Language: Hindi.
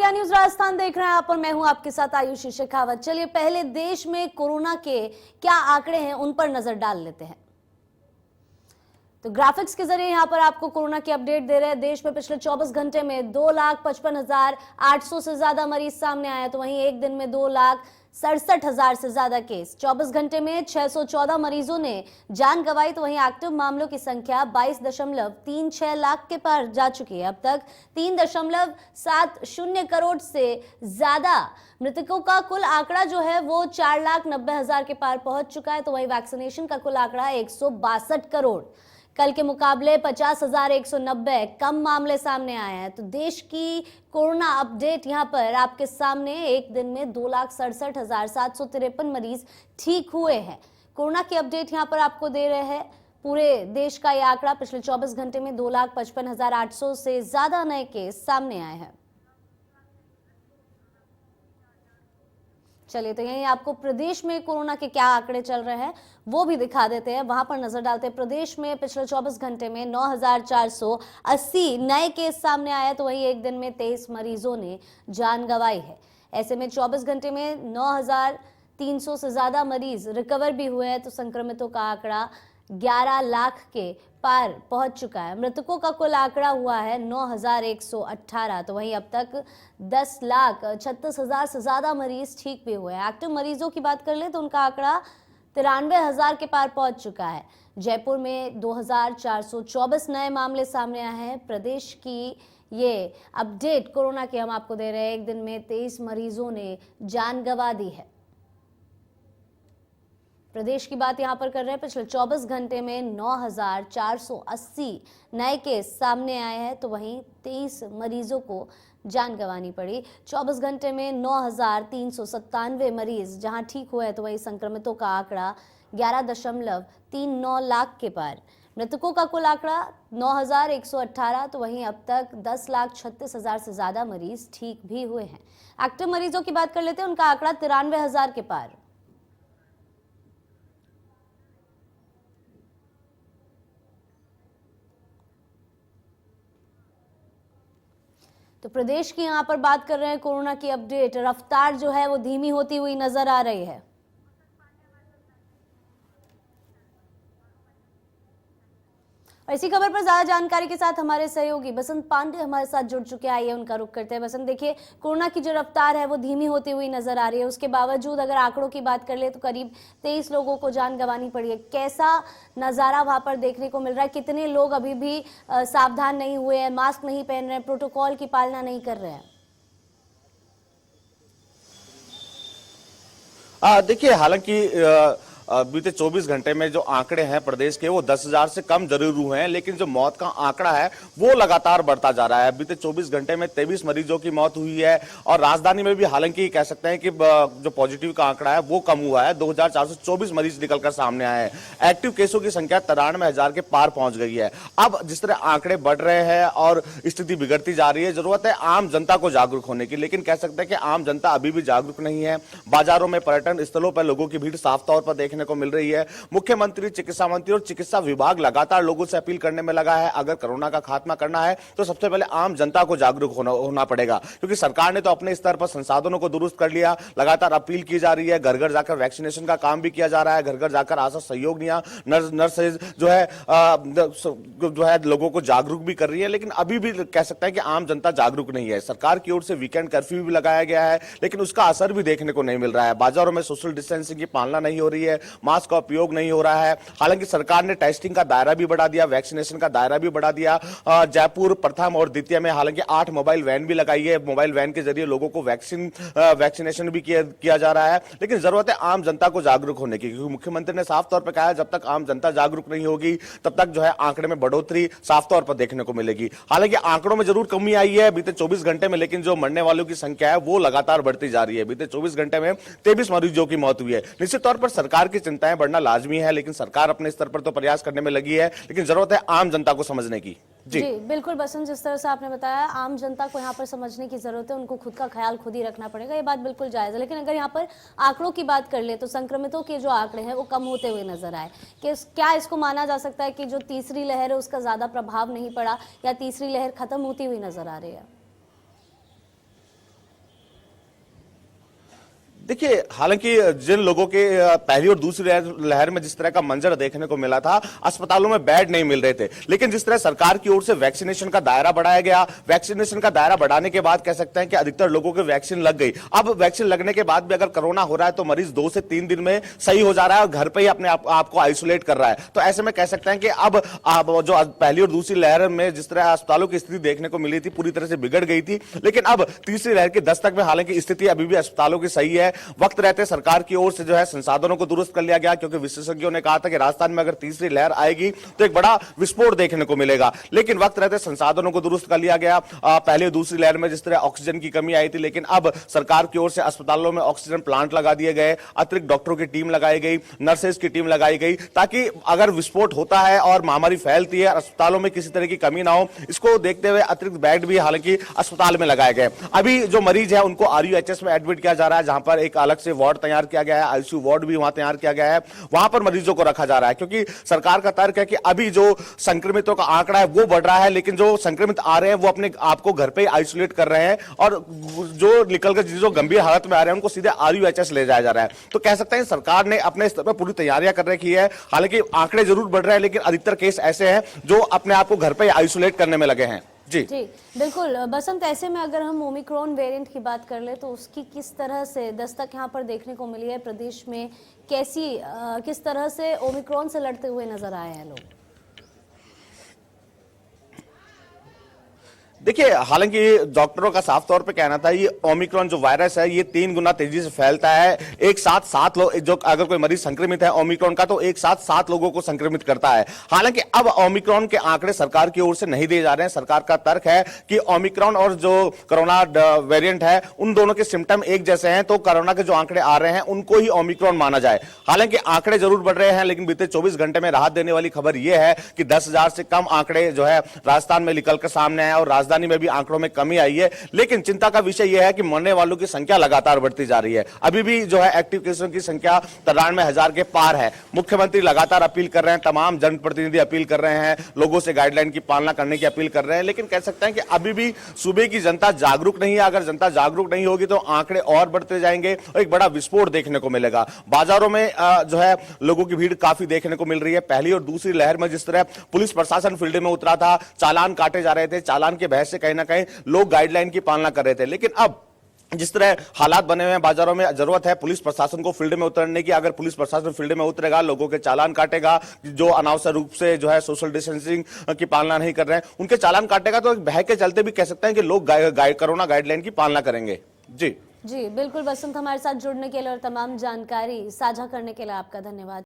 इंडिया न्यूज राजस्थान देख रहे हैं आप और मैं हूं आपके साथ आयुषी शेखावत। चलिए पहले देश में कोरोना के क्या आंकड़े हैं उन पर नजर डाल लेते हैं। तो ग्राफिक्स के जरिए यहां पर आपको कोरोना की अपडेट दे रहे हैं। देश में पिछले 24 घंटे में 2,55,800 से ज्यादा मरीज सामने आए, तो वहीं एक दिन में 2,67,000 से ज्यादा केस। 24 घंटे में 614 मरीजों ने जान गंवाई, तो वहीं एक्टिव मामलों की संख्या 22.36 लाख के पार जा चुकी है। अब तक 3.70 करोड़ से ज्यादा मृतकों का कुल आंकड़ा जो है वो 4,90,000 के पार पहुंच चुका है। तो वहीं वैक्सीनेशन का कुल आंकड़ा 162 करोड़। कल के मुकाबले 50,190 कम मामले सामने आए हैं। तो देश की कोरोना अपडेट यहां पर आपके सामने। एक दिन में 2,67,753 मरीज ठीक हुए हैं। कोरोना की अपडेट यहां पर आपको दे रहे हैं। पूरे देश का यह आंकड़ा पिछले 24 घंटे में 2,55,800 से ज्यादा नए केस सामने आए हैं। चलिए तो यहीं आपको प्रदेश में कोरोना के क्या आंकड़े चल रहे हैं वो भी दिखा देते हैं, वहां पर नजर डालते हैं। प्रदेश में पिछले 24 घंटे में 9,480 नए केस सामने आए, तो वहीं एक दिन में 23 मरीजों ने जान गंवाई है। ऐसे में 24 घंटे में 9,300 से ज्यादा मरीज रिकवर भी हुए हैं। तो संक्रमितों का आंकड़ा 11 लाख के पार पहुंच चुका है। मृतकों का कुल आंकड़ा हुआ है 9,118। तो वहीं अब तक 10,36,000 से ज्यादा मरीज ठीक भी हुए हैं। एक्टिव मरीजों की बात कर ले तो उनका आंकड़ा 93,000 के पार पहुंच चुका है। जयपुर में 2,424 नए मामले सामने आए हैं। प्रदेश की ये अपडेट कोरोना की हम आपको दे रहे हैं। एक दिन में 23 मरीजों ने जान गंवा दी है। प्रदेश की बात यहां पर कर रहे हैं। पिछले 24 घंटे में 9,480 नए केस सामने आए हैं, तो वहीं 23 मरीजों को जान गंवानी पड़ी। 24 घंटे में 9,397 मरीज जहां ठीक हुए हैं, तो वहीं संक्रमितों का आंकड़ा 11.39 लाख के पार। मृतकों का कुल आंकड़ा 9,118। तो वहीं अब तक 10,36,000 से ज्यादा मरीज ठीक भी हुए हैं। एक्टिव मरीजों की बात कर लेते हैं, उनका आंकड़ा 93,000 के पार। तो प्रदेश की यहां पर बात कर रहे हैं। कोरोना की अपडेट रफ्तार जो है वो धीमी होती हुई नजर आ रही है। और इसी खबर पर ज्यादा जानकारी के साथ हमारे सहयोगी बसंत पांडे हमारे साथ जुड़ चुके हैं। आइए उनका रुख करते हैं। बसंत, देखिए कोरोना की जो रफ्तार है वो धीमी होती हुई नजर आ रही है। उसके बावजूद अगर आंकड़ों की बात कर ले तो करीब 23 लोगों को जान गंवानी पड़ी है। कैसा नजारा वहां पर देखने को मिल रहा है? कितने लोग अभी भी सावधान नहीं हुए हैं, मास्क नहीं पहन रहे हैं, प्रोटोकॉल की पालना नहीं कर रहे हैं? देखिए, हालांकि बीते 24 घंटे में जो आंकड़े हैं प्रदेश के वो 10,000 से कम जरूर हुए हैं, लेकिन जो मौत का आंकड़ा है वो लगातार बढ़ता जा रहा है। बीते 24 घंटे में 23 मरीजों की मौत हुई है और राजधानी में भी हालांकि कह सकते हैं कि जो पॉजिटिव का आंकड़ा है वो कम हुआ है। 2,424 मरीज निकलकर सामने आए हैं। एक्टिव केसों की संख्या 93,000 के पार पहुंच गई है। अब जिस तरह आंकड़े बढ़ रहे हैं और स्थिति बिगड़ती जा रही है, जरूरत है आम जनता को जागरूक होने की, लेकिन कह सकते हैं कि आम जनता अभी भी जागरूक नहीं है। बाजारों में, पर्यटन स्थलों पर लोगों की भीड़ साफ तौर पर देखने को मिल रही है। मुख्यमंत्री, चिकित्सा मंत्री और चिकित्सा विभाग लगातार लोगों से अपील करने में लगा है, अगर कोरोना का खात्मा करना है तो सबसे पहले आम जनता को जागरूक होना पड़ेगा, क्योंकि सरकार ने तो अपने स्तर पर संसाधनों को दुरुस्त कर लिया। लगातार अपील की जा रही है, घर घर जाकर वैक्सीनेशन का काम भी किया जा रहा है। घर घर जाकर आशा सहयोगियां, नर्सेज जो है लोगों को जागरूक भी कर रही है, लेकिन अभी भी कह सकते हैं कि आम जनता जागरूक नहीं है। सरकार की ओर से वीकेंड कर्फ्यू भी लगाया गया है, लेकिन उसका असर भी देखने को नहीं मिल रहा है। बाजारों में सोशल डिस्टेंसिंग की पालना नहीं हो रही है, मास्क का उपयोग नहीं हो रहा है। हालांकि सरकार ने टेस्टिंग का दायरा भी बढ़ा दिया, वैक्सीनेशन का दायरा भी बढ़ा दिया। जयपुर प्रथम और द्वितीय में हालांकि 8 मोबाइल वैन भी लगाई है। मोबाइल वैन के जरिए लोगों को वैक्सीनेशन भी किया जा रहा है, लेकिन जरूरत है आम जनता को जागरूक होने की, क्योंकि मुख्यमंत्री ने साफ तौर पर कहा है जब तक आम जनता जागरूक नहीं होगी तब तक जो है आंकड़े में बढ़ोतरी साफ तौर पर देखने को मिलेगी। हालांकि आंकड़ों में जरूर कमी आई है बीते 24 घंटे में, लेकिन जो मरने वालों की संख्या है वो लगातार बढ़ती जा रही है। बीते 24 घंटे में 23 मरीजों की मौत हुई है। निश्चित तौर पर सरकार की चिंताएं बढ़ना लाजमी है, लेकिन सरकार अपने स्तर पर तो प्रयास करने में लगी है, लेकिन जरूरत है आम जनता को समझने की। जी बिल्कुल बसंत, जिस तरह से आपने बताया आम जनता को यहाँ पर समझने की जरूरत है, उनको खुद का ख्याल खुद ही रखना पड़ेगा, ये बात बिल्कुल जायज है। लेकिन अगर यहाँ पर आंकड़ों की बात कर ले तो संक्रमितों के जो आंकड़े हैं वो कम होते हुए नजर आए। कि क्या इसको माना जा सकता है कि जो तीसरी लहर है उसका ज्यादा प्रभाव नहीं पड़ा, या तीसरी लहर खत्म होती हुई नजर आ रही है? देखिए, हालांकि जिन लोगों के पहली और दूसरी लहर में जिस तरह का मंजर देखने को मिला था, अस्पतालों में बेड नहीं मिल रहे थे, लेकिन जिस तरह सरकार की ओर से वैक्सीनेशन का दायरा बढ़ाया गया, वैक्सीनेशन का दायरा बढ़ाने के बाद कह सकते हैं कि अधिकतर लोगों के वैक्सीन लग गई। अब वैक्सीन लगने के बाद भी अगर कोरोना हो रहा है तो मरीज 2 से 3 दिन में सही हो जा रहा है और घर पे ही अपने आप को आइसोलेट कर रहा है। तो ऐसे में कह सकते हैं कि अब जो पहली और दूसरी लहर में जिस तरह अस्पतालों की स्थिति देखने को मिली थी, पूरी तरह से बिगड़ गई थी, लेकिन अब तीसरी लहर की दस्तक में हालांकि स्थिति अभी भी अस्पतालों की सही है। वक्त रहते सरकार की ओर से जो है संसाधनों को दुरुस्त कर लिया गया, क्योंकि विशेषज्ञों ने कहा था कि राजस्थान में अगर तीसरी लहर आएगी तो एक बड़ा विस्फोट देखने को मिलेगा, लेकिन वक्त रहते संसाधनों को दुरुस्त कर लिया गया। पहले दूसरी लहर में जिस तरह ऑक्सीजन की कमी आई थी, लेकिन अब सरकार की ओर से अस्पतालों में ऑक्सीजन प्लांट लगा दिए गए, अतिरिक्त डॉक्टरों की टीम लगाई गई, नर्सेज की टीम लगाई गई, ताकि अगर विस्फोट होता है और महामारी फैलती है, अस्पतालों में किसी तरह की कमी ना हो, इसको देखते हुए अतिरिक्त बेड भी हालांकि अस्पताल में लगाए गए। अभी जो मरीज है उनको RUHS में एडमिट किया जा रहा है, जहां पर एक अलग से वार्ड तैयार किया गया है, आईसीयू वार्ड भी वहां तैयार किया गया है, वहां पर मरीजों को रखा जा रहा है, क्योंकि सरकार का तर्क है कि अभी जो संक्रमितों का आंकड़ा है वो बढ़ रहा है, लेकिन जो संक्रमित आ रहे हैं वो अपने आप को घर पे ही आइसोलेट कर रहे हैं, और जो निकलकर जो गंभीर हालत में आ रहे हैं उनको सीधे RUHS ले जाया जा रहा है। तो कह सकते हैं सरकार ने अपने स्तर पर पूरी तैयारियां कर रखी है। हालांकि आंकड़े जरूर बढ़ रहे हैं, लेकिन अधिकतर केस ऐसे हैं जो अपने आप को घर पे आइसोलेट करने में लगे हैं। जी बिल्कुल बसंत, ऐसे में अगर हम ओमिक्रॉन वेरिएंट की बात कर ले तो उसकी किस तरह से दस्तक यहाँ पर देखने को मिली है प्रदेश में, किस तरह से ओमिक्रॉन से लड़ते हुए नजर आए हैं लोग? देखिए, हालांकि डॉक्टरों का साफ तौर पे कहना था ये ओमिक्रॉन जो वायरस है ये 3 गुना तेजी से फैलता है। एक साथ 7 लोग, जो अगर कोई मरीज संक्रमित है ओमिक्रॉन का तो एक साथ 7 लोगों को संक्रमित करता है। हालांकि अब ओमिक्रॉन के आंकड़े सरकार की ओर से नहीं दिए जा रहे हैं। सरकार का तर्क है कि ओमिक्रॉन और जो कोरोना वेरिएंट है उन दोनों के सिम्टम एक जैसे हैं, तो कोरोना के जो आंकड़े आ रहे हैं उनको ही ओमिक्रॉन माना जाए। हालांकि आंकड़े जरूर बढ़ रहे हैं, लेकिन बीते 24 घंटे में राहत देने वाली खबर यह है कि 10,000 से कम आंकड़े जो है राजस्थान में निकलकर सामने आए और राजधानी में भी आंकड़ों में कमी आई है। लेकिन चिंता का विषय यह है कि मरने वालों की संख्या लगातार बढ़ती जा रही है। अभी भी जो है एक्टिव केसों की संख्या 93,000 के पार है। मुख्यमंत्री लगातार अपील कर रहे हैं, तमाम जनप्रतिनिधि अपील कर रहे हैं, लोगों से गाइडलाइन की पालना करने की अपील कर रहे हैं, लेकिन कह सकते हैं कि अभी भी सूबे की जनता जागरूक नहीं है। अगर जनता जागरूक नहीं होगी तो आंकड़े और बढ़ते जाएंगे और एक बड़ा विस्फोट देखने को मिलेगा। बाजारों में जो है लोगों की भीड़ काफी देखने को मिल रही है। पहली और दूसरी लहर में जिस तरह पुलिस प्रशासन फील्ड में उतरा था, चालान काटे जा रहे थे, चालान के बहस से कहीं ना कहीं लोग गाइडलाइन की पालना कर रहे थे, लेकिन अब जिस तरह हालात बने हुए हैं बाजारों में, जरूरत है पुलिस प्रशासन को फील्ड में उतरने की। अगर पुलिस प्रशासन फील्ड में उतरेगा, लोगों के चालान काटेगा, जो अनावश्यक रूप से जो है सोशल डिस्टेंसिंग की पालना नहीं कर रहे हैं उनके चालान काटेगा, तो भय के चलते भी कह सकते हैं कि लोग कोरोना गाइडलाइन की पालना करेंगे। जी बिल्कुल बसंत, हमारे साथ जुड़ने के लिए और तमाम जानकारी साझा करने के लिए आपका धन्यवाद।